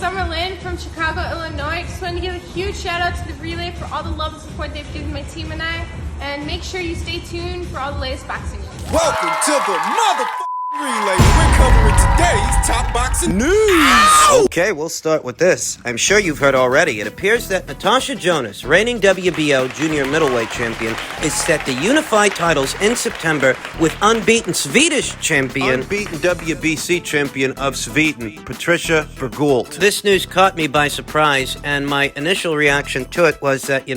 Summerlin from Chicago, Illinois. Just wanted to give a huge shout out to the Relay for all the love and support they've given my team and I. And make sure you stay tuned for all the latest boxing news. Welcome to the motherfucking Relay. We're covering today's top boxing news. Ow! Okay, we'll start with this. I'm sure you've heard already. It appears that Natasha Jonas, reigning WBO junior middleweight champion, is set to unify titles in September with unbeaten Swedish champion, unbeaten WBC champion of Sweden, Patricia Berghult. This news caught me by surprise, and my initial reaction to it was that,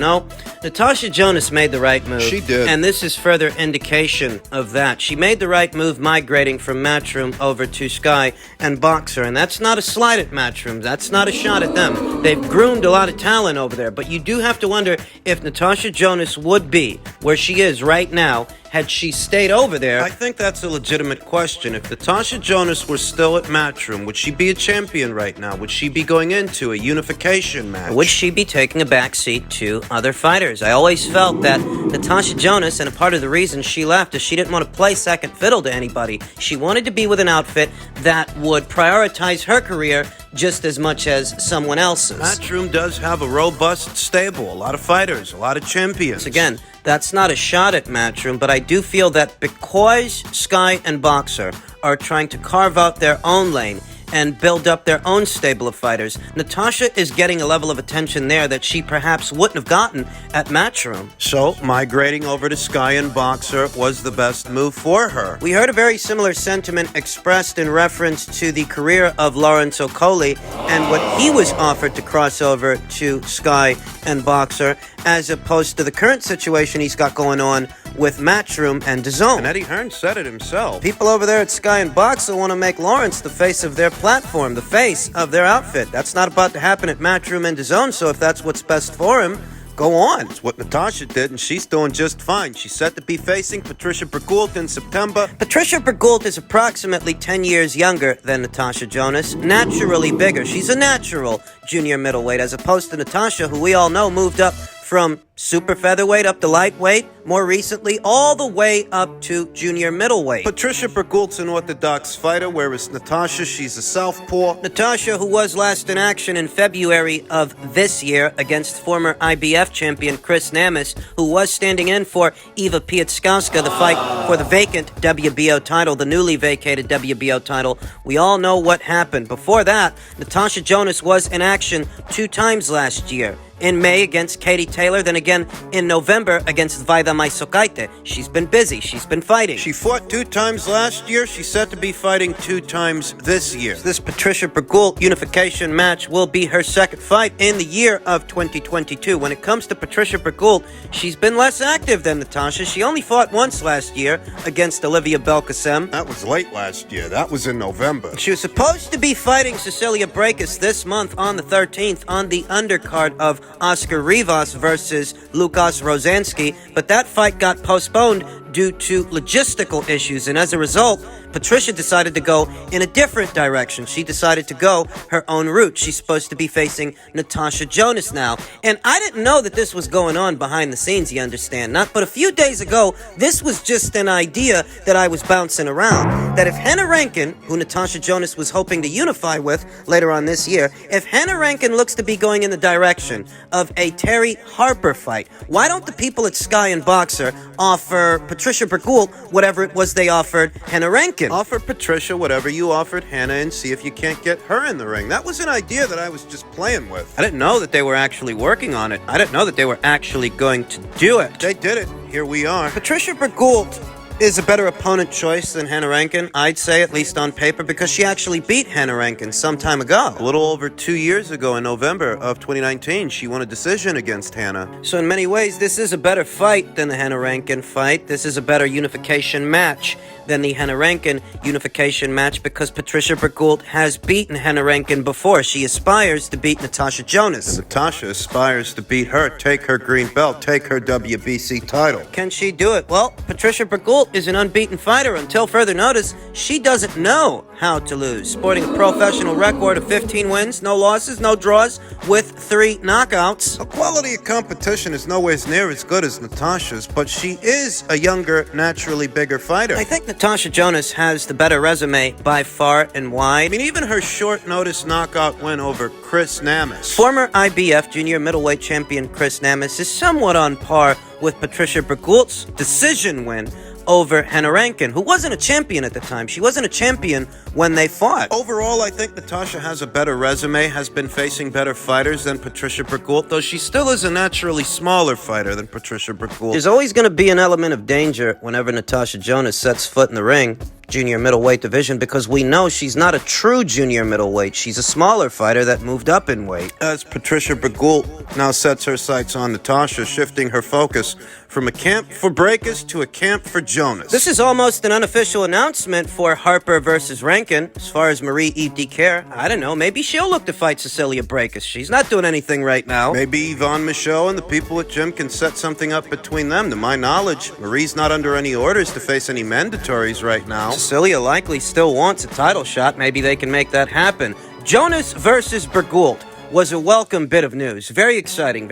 Natasha Jonas made the right move. She did. And this is further indication of that. She made the right move migrating from Matchroom over to Sky and Boxer, and that's not a slight at Matchroom. That's not a shot at them. They've groomed a lot of talent over there, but you do have to wonder if Natasha Jonas would be where she is right now had she stayed over there. I think that's a legitimate question. If Natasha Jonas were still at Matchroom, would she be a champion right now? Would she be going into a unification match? Would she be taking a backseat to other fighters? I always felt that Natasha Jonas, and a part of the reason she left is she didn't want to play second fiddle to anybody. She wanted to be with an outfit that would prioritize her career just as much as someone else's. Matchroom does have a robust stable, a lot of fighters, a lot of champions. Again, that's not a shot at Matchroom, but I do feel that because Sky and Boxer are trying to carve out their own lane and build up their own stable of fighters, Natasha is getting a level of attention there that she perhaps wouldn't have gotten at Matchroom. So, migrating over to Sky and Boxer was the best move for her. We heard a very similar sentiment expressed in reference to the career of Lawrence Okolie and what he was offered to cross over to Sky and Boxer, as opposed to the current situation he's got going on with Matchroom and DAZN. And Eddie Hearn said it himself. People over there at Sky and Boxer want to make Lawrence the face of their platform, the face of their outfit. That's not about to happen at Matchroom and DAZN, so if that's what's best for him, go on. It's what Natasha did, and she's doing just fine. She's set to be facing Patricia Berghult in September. Patricia Berghult is approximately 10 years younger than Natasha Jonas, naturally bigger. She's a natural junior middleweight, as opposed to Natasha, who we all know moved up from super featherweight up to lightweight, more recently all the way up to junior middleweight. Patricia Berghult's an orthodox fighter, whereas Natasha, she's a southpaw. Natasha, who was last in action in February of this year against former IBF champion Chris Namis, who was standing in for Eva Pietskowska, the fight for the vacant WBO title, the newly vacated WBO title. We all know what happened. Before that, Natasha Jonas was in action 2 times last year. In May against Katie Taylor, then again in November against Vaida Maisokaite. She's been busy. She's been fighting. She fought 2 times last year. She's set to be fighting 2 times this year. This Patricia Berghult unification match will be her second fight in the year of 2022. When it comes to Patricia Berghult, she's been less active than Natasha. She only fought once last year against Olivia Belkacem. That was late last year. That was in November. She was supposed to be fighting Cecilia Brækhus this month on the 13th on the undercard of Oscar Rivas versus Lukas Rozansky, but that fight got postponed due to logistical issues, and as a result, Patricia decided to go in a different direction. She decided to go her own route. She's supposed to be facing Natasha Jonas now, and I didn't know that this was going on behind the scenes, you understand, but a few days ago, this was just an idea that I was bouncing around, that if Hannah Rankin, who Natasha Jonas was hoping to unify with later on this year, if Hannah Rankin looks to be going in the direction of a Terry Harper fight, why don't the people at Sky and Boxer offer Patricia Berghult whatever it was they offered Hannah Rankin? Offer Patricia whatever you offered Hannah and see if you can't get her in the ring. That was an idea that I was just playing with. I didn't know that they were actually working on it. I didn't know that they were actually going to do it. They did it. Here we are. Patricia Berghult is a better opponent choice than Hannah Rankin, I'd say, at least on paper, because she actually beat Hannah Rankin some time ago. A little over 2 years ago in November of 2019, she won a decision against Hannah. So in many ways, this is a better fight than the Hannah Rankin fight. This is a better unification match than the Hannah Rankin unification match because Patricia Berghult has beaten Hannah Rankin before. She aspires to beat Natasha Jonas. And Natasha aspires to beat her, take her green belt, take her WBC title. Can she do it? Well, Patricia Berghult is an unbeaten fighter. Until further notice, she doesn't know how to lose. Sporting a professional record of 15 wins, no losses, no draws, with 3 knockouts. The quality of competition is nowhere near as good as Natasha's, but she is a younger, naturally bigger fighter. I think Natasha Jonas has the better resume by far and wide. I mean, even her short notice knockout win over Chris Namas. Former IBF junior middleweight champion Chris Namas is somewhat on par with Patricia Berghult's decision win over Hannah Rankin, who wasn't a champion at the time. She wasn't a champion when they fought. Overall, I think Natasha has a better resume, has been facing better fighters than Patricia Berghult, though she still is a naturally smaller fighter than Patricia Berghult. There's always going to be an element of danger whenever Natasha Jonas sets foot in the ring, junior middleweight division, because we know she's not a true junior middleweight. She's a smaller fighter that moved up in weight. As Patricia Berghult now sets her sights on Natasha, shifting her focus from a camp for breakers to a camp for Jonas. This is almost an unofficial announcement for Harper versus Rankin. As far as Marie-Eve Dicaire, I don't know, maybe she'll look to fight Cecilia Brækhus. She's not doing anything right now. Maybe Yvonne Michaud and the people at gym can set something up between them. To my knowledge, Marie's not under any orders to face any mandatories right now. Cecilia likely still wants a title shot. Maybe they can make that happen. Jonas versus Berghult was a welcome bit of news. Very exciting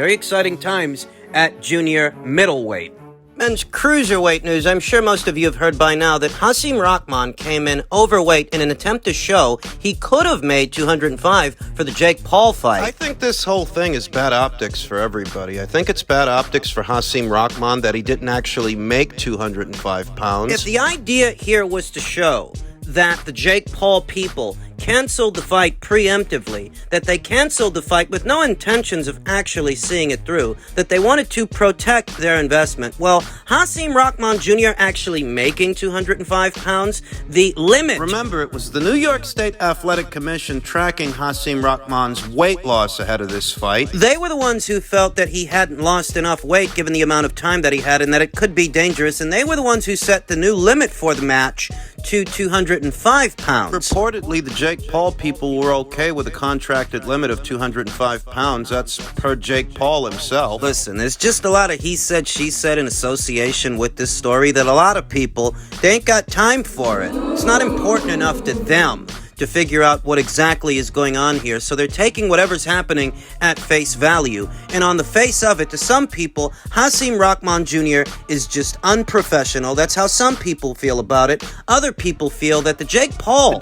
times at junior middleweight. Men's cruiserweight news. I'm sure most of you have heard by now that Hasim Rahman came in overweight in an attempt to show he could have made 205 for the Jake Paul fight. I think this whole thing is bad optics for everybody. I think it's bad optics for Hasim Rahman that he didn't actually make 205 pounds. If the idea here was to show that the Jake Paul people canceled the fight preemptively, that they canceled the fight with no intentions of actually seeing it through, that they wanted to protect their investment. Well, Hasim Rahman Jr. actually making 205 pounds, the limit. Remember, it was the New York State Athletic Commission tracking Hasim Rahman's weight loss ahead of this fight. They were the ones who felt that he hadn't lost enough weight given the amount of time that he had and that it could be dangerous, and they were the ones who set the new limit for the match to 205 pounds. Reportedly, the Jake Paul people were okay with a contracted limit of 205 pounds. That's per Jake Paul himself. Listen, there's just a lot of he said, she said in association with this story that a lot of people, they ain't got time for it. It's not important enough to them to figure out what exactly is going on here, so they're taking whatever's happening at face value. And on the face of it, to some people, Hasim Rahman Jr. is just unprofessional. That's how some people feel about it. Other people feel that the Jake Paul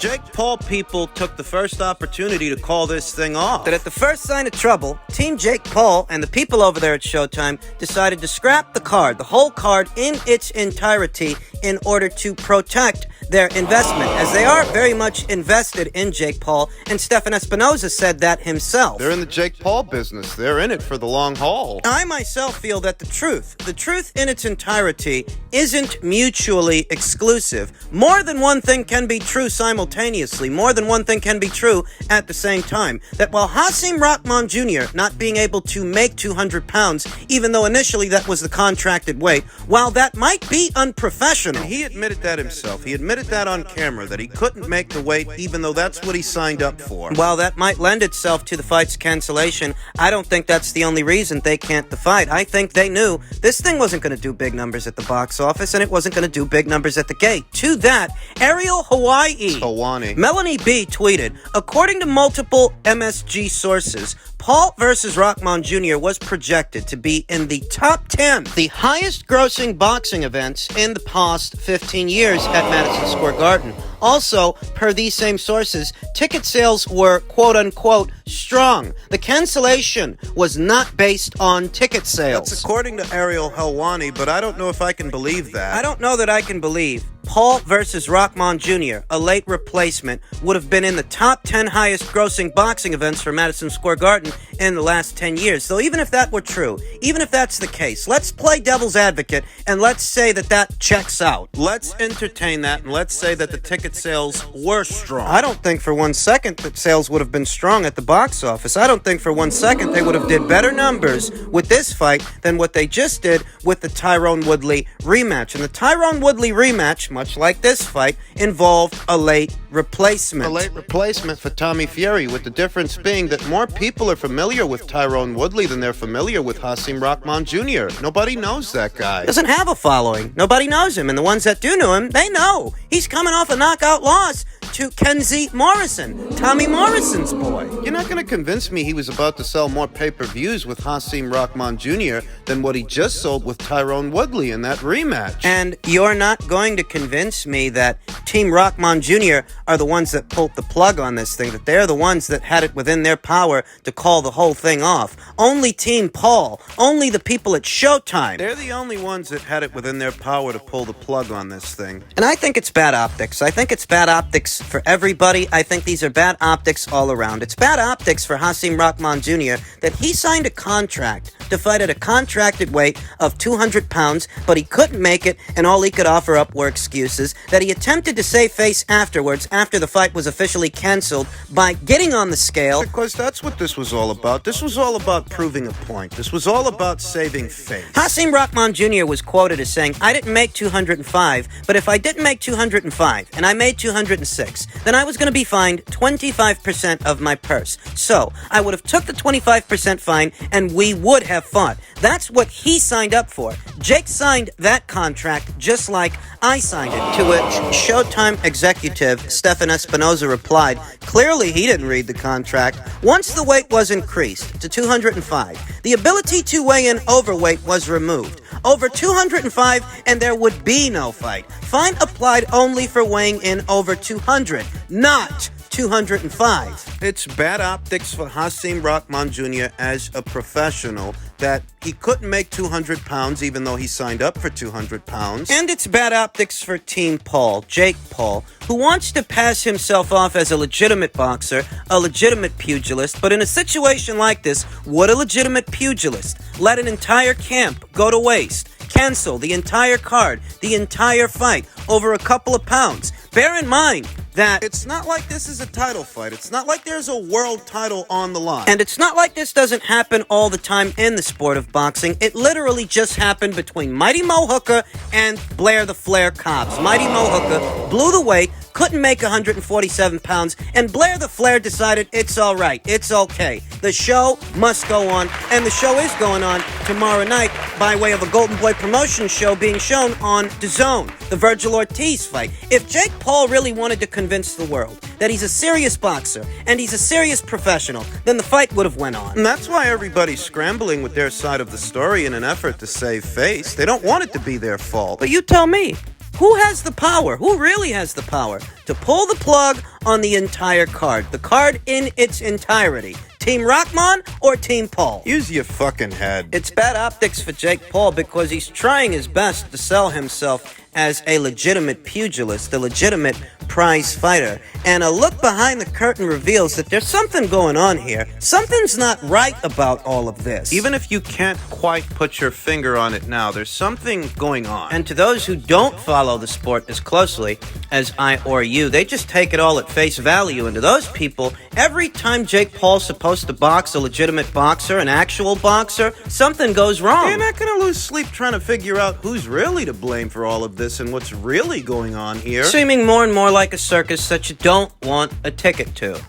people took the first opportunity to call this thing off. That at the first sign of trouble, Team Jake Paul and the people over there at Showtime decided to scrap the card, the whole card in its entirety, in order to protect their investment, as they are very much invested in Jake Paul, and Stefan Espinoza said that himself. They're in the Jake Paul business. They're in it for the long haul. I myself feel that the truth in its entirety isn't mutually exclusive. More than one thing can be true simultaneously. More than one thing can be true at the same time. That while Hasim Rahman Jr. not being able to make 200 pounds, even though initially that was the contracted weight, while that might be unprofessional. And he admitted that himself. He admitted that on camera, that he couldn't make the weight even though that's what he signed up for. While that might lend itself to the fight's cancellation, I don't think that's the only reason they can't the fight. I think they knew this thing wasn't going to do big numbers at the box office, and it wasn't going to do big numbers at the gate. To that, Ariel Helwani, Melanie B. tweeted, according to multiple MSG sources, Paul versus Rahman Jr. was projected to be in the top 10, the highest grossing boxing events in the past 15 years at Madison Square Garden. Also, per these same sources, ticket sales were quote-unquote strong. The cancellation was not based on ticket sales. That's according to Ariel Helwani, but I don't know if I can believe that. I don't know that I can believe. Paul versus Rahman Jr., a late replacement, would have been in the top 10 highest grossing boxing events for Madison Square Garden in the last 10 years. So even if that were true, even if that's the case, let's play devil's advocate and let's say that that checks out. Let's entertain that and let's say that the ticket sales were strong. I don't think for 1 second that sales would have been strong at the box office. I don't think for 1 second they would have did better numbers with this fight than what they just did with the Tyrone Woodley rematch. And the Tyrone Woodley rematch, much like this fight, involved a late replacement. A late replacement for Tommy Fury, with the difference being that more people are familiar with Tyrone Woodley than they're familiar with Hasim Rahman Jr. Nobody knows that guy. Doesn't have a following. Nobody knows him, and the ones that do know him, they know. He's coming off a knockout loss to Kenzie Morrison, Tommy Morrison's boy. You're not going to convince me he was about to sell more pay-per-views with Rahman Jr. than what he just sold with Tyrone Woodley in that rematch. And you're not going to convince me that Team Rahman Jr. are the ones that pulled the plug on this thing, that they're the ones that had it within their power to call the whole thing off. Only Team Paul, only the people at Showtime. They're the only ones that had it within their power to pull the plug on this thing. And I think it's bad optics. I think it's bad optics for everybody. I think these are bad optics all around. It's bad optics for Rahman Jr. that he signed a contract to fight at a contracted weight of 200 pounds, but he couldn't make it, and all he could offer up were excuses, that he attempted to save face afterwards, after the fight was officially canceled, by getting on the scale. Because that's what this was all about. This was all about proving a point. This was all about saving face. Rahman Jr. was quoted as saying, I didn't make 205, but if I didn't make 205, and I made 206, then I was going to be fined 25% of my purse. So, I would have took the 25% fine, and we would have fought. That's what he signed up for. Jake signed that contract just like I signed it. To which Showtime executive Stefan Espinoza replied, clearly he didn't read the contract. Once the weight was increased to 205, the ability to weigh in overweight was removed. Over 205, and there would be no fight. Fine applied only for weighing in over 200, not 205. It's bad optics for Rahman Jr. as a professional that he couldn't make 200 pounds even though he signed up for 200 pounds. And it's bad optics for Team Paul, Jake Paul, who wants to pass himself off as a legitimate boxer, a legitimate pugilist, but in a situation like this, would a legitimate pugilist let an entire camp go to waste, cancel the entire card, the entire fight, over a couple of pounds? Bear in mind that it's not like this is a title fight. It's not like there's a world title on the line. And it's not like this doesn't happen all the time in the sport of boxing. It literally just happened between Mighty Mo Hooker and Blair the Flair Cobbs. Mighty Mo Hooker blew the weight, couldn't make 147 pounds, and Blair the Flair decided it's all right, it's okay. The show must go on, and the show is going on tomorrow night by way of a Golden Boy promotion show being shown on DAZN, the Virgil Ortiz fight. If Jake Paul really wanted to convince the world that he's a serious boxer and he's a serious professional, then the fight would have went on. And that's why everybody's scrambling with their side of the story in an effort to save face. They don't want it to be their fault. But you tell me, who has the power? Who really has the power to pull the plug on the entire card? The card in its entirety. Team Rahman or Team Paul? Use your fucking head. It's bad optics for Jake Paul because he's trying his best to sell himself as a legitimate pugilist, a legitimate prize fighter. And a look behind the curtain reveals that there's something going on here. Something's not right about all of this. Even if you can't quite put your finger on it now, there's something going on. And to those who don't follow the sport as closely as I or you, they just take it all at face value. And to those people, every time Jake Paul's supposed to box a legitimate boxer, an actual boxer, something goes wrong. You're not going to lose sleep trying to figure out who's really to blame for all of this and what's really going on here. Seeming more and more like a circus that you don't want a ticket to.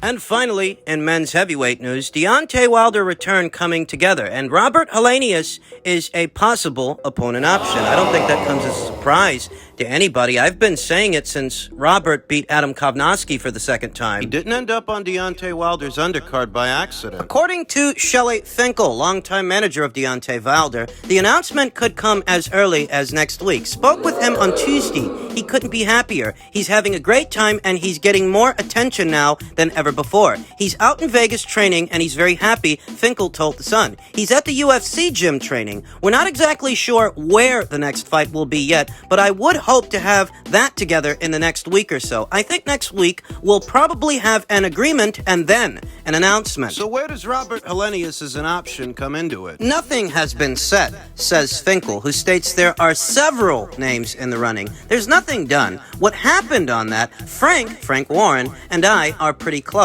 And finally, in men's heavyweight news, Deontay Wilder return coming together, and Robert Helenius is a possible opponent option. I don't think that comes as a surprise to anybody. I've been saying it since Robert beat Adam Kovnowski for the second time. He didn't end up on Deontay Wilder's undercard by accident. According to Shelley Finkel, longtime manager of Deontay Wilder, the announcement could come as early as next week. Spoke with him on Tuesday. He couldn't be happier. He's having a great time, and he's getting more attention now than ever before. He's out in Vegas training, and he's very happy, Finkel told The Sun. He's at the UFC gym training. We're not exactly sure where the next fight will be yet, but I would hope to have that together in the next week or so. I think next week we'll probably have an agreement and then an announcement. So where does Robert Helenius as an option come into it? Nothing has been said, says Finkel, who states there are several names in the running. There's nothing done. What happened on that, Frank Warren, and I are pretty close.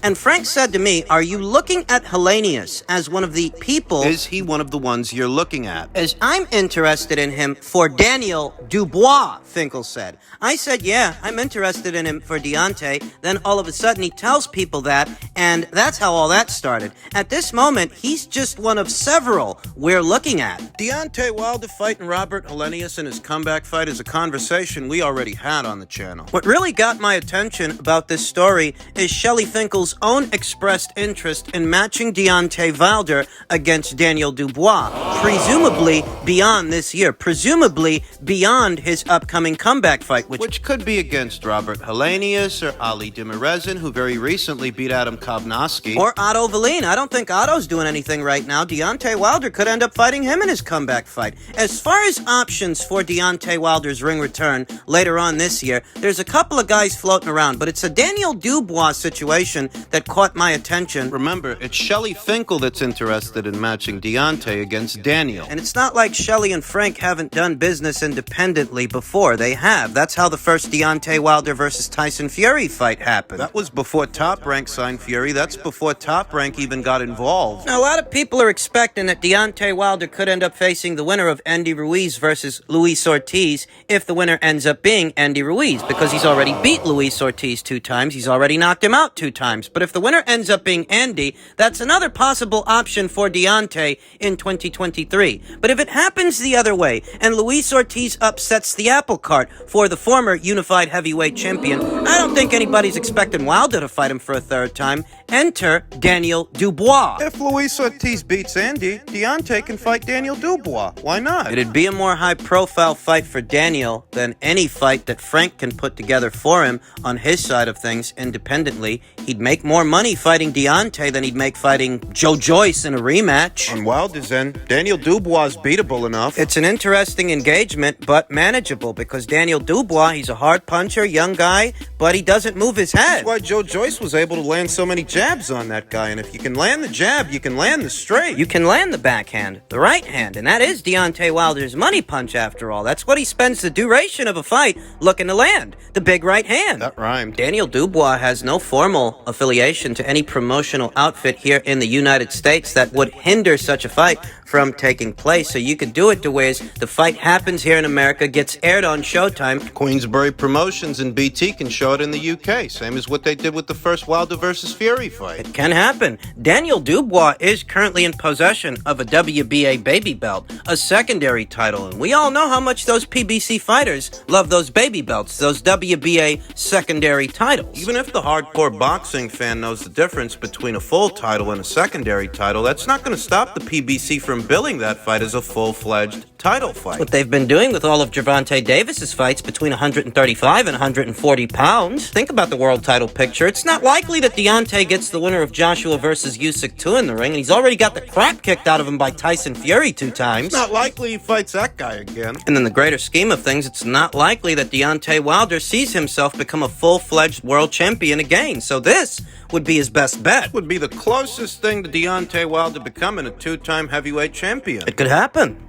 And Frank said to me, are you looking at Helenius as one of the people? Is he one of the ones you're looking at? As I'm interested in him for Daniel Dubois, Finkel said. I said, yeah, I'm interested in him for Deontay. Then all of a sudden he tells people that, and That's how all that started. At this moment, he's just one of several we're looking at. Deontay Wilder fighting Robert Helenius in his comeback fight is a conversation we already had on the channel. What really got my attention about this story is Shelly Finkel's own expressed interest in matching Deontay Wilder against Daniel Dubois, presumably beyond this year, presumably beyond his upcoming comeback fight, which could be against Robert Helenius or Ali Demirezin, who very recently beat Adam Kovnowski. Or Otto Wallin. I don't think Otto's doing anything right now. Deontay Wilder could end up fighting him in his comeback fight. As far as options for Deontay Wilder's ring return later on this year, there's a couple of guys floating around, but it's a Daniel Dubois situation that caught my attention. Remember, it's Shelly Finkel that's interested in matching Deontay against Daniel. And it's not like Shelly and Frank haven't done business independently before. They have. That's how the first Deontay Wilder versus Tyson Fury fight happened. That was before Top Rank signed Fury. That's before Top Rank even got involved. Now, a lot of people are expecting that Deontay Wilder could end up facing the winner of Andy Ruiz versus Luis Ortiz if the winner ends up being Andy Ruiz, because he's already beat Luis Ortiz 2 times. He's already knocked him out 2 times. But if the winner ends up being Andy, that's another possible option for Deontay in 2023. But if it happens the other way, and Luis Ortiz upsets the apple cart for the former unified heavyweight champion, I don't think anybody's expecting Wilder to fight him for a 3rd time. Enter Daniel Dubois. If Luis Ortiz beats Andy, Deontay can fight Daniel Dubois. Why not? It'd be a more high-profile fight for Daniel than any fight that Frank can put together for him on his side of things independently. He'd make more money fighting Deontay than he'd make fighting Joe Joyce in a rematch. On Wilder's end, Daniel Dubois is beatable enough. It's an interesting engagement, but manageable, because Daniel Dubois, he's a hard puncher, young guy, but he doesn't move his head. That's why Joe Joyce was able to land so many jabs on that guy, and if you can land the jab, you can land the straight. You can land the backhand, the right hand, and that is Deontay Wilder's money punch after all. That's what he spends the duration of a fight looking to land, the big right hand. That rhymed. Daniel Dubois has no formal affiliation to any promotional outfit here in the United States that would hinder such a fight from taking place, so you could do it to where the fight happens here in America, gets aired on Showtime. Queensbury Promotions and BT can show it in the UK, same as what they did with the first Wilder versus Fury fight. It can happen. Daniel Dubois is currently in possession of a WBA baby belt, a secondary title, and we all know how much those PBC fighters love those baby belts, those WBA secondary titles. Even if the hardcore boxing fan knows the difference between a full title and a secondary title, that's not going to stop the PBC from billing that fight as a full-fledged title fight. What they've been doing with all of Gervonta Davis's fights between 135 and 140 pounds. Think about the world title picture. It's not likely that Deontay gets the winner of Joshua versus Usyk 2 in the ring, and he's already got the crap kicked out of him by Tyson Fury 2 times. It's not likely he fights that guy again. And in the greater scheme of things, it's not likely that Deontay Wilder sees himself become a full-fledged world champion again. So this would be his best bet. Would be the closest thing to Deontay Wilder becoming a 2-time heavyweight champion. It could happen.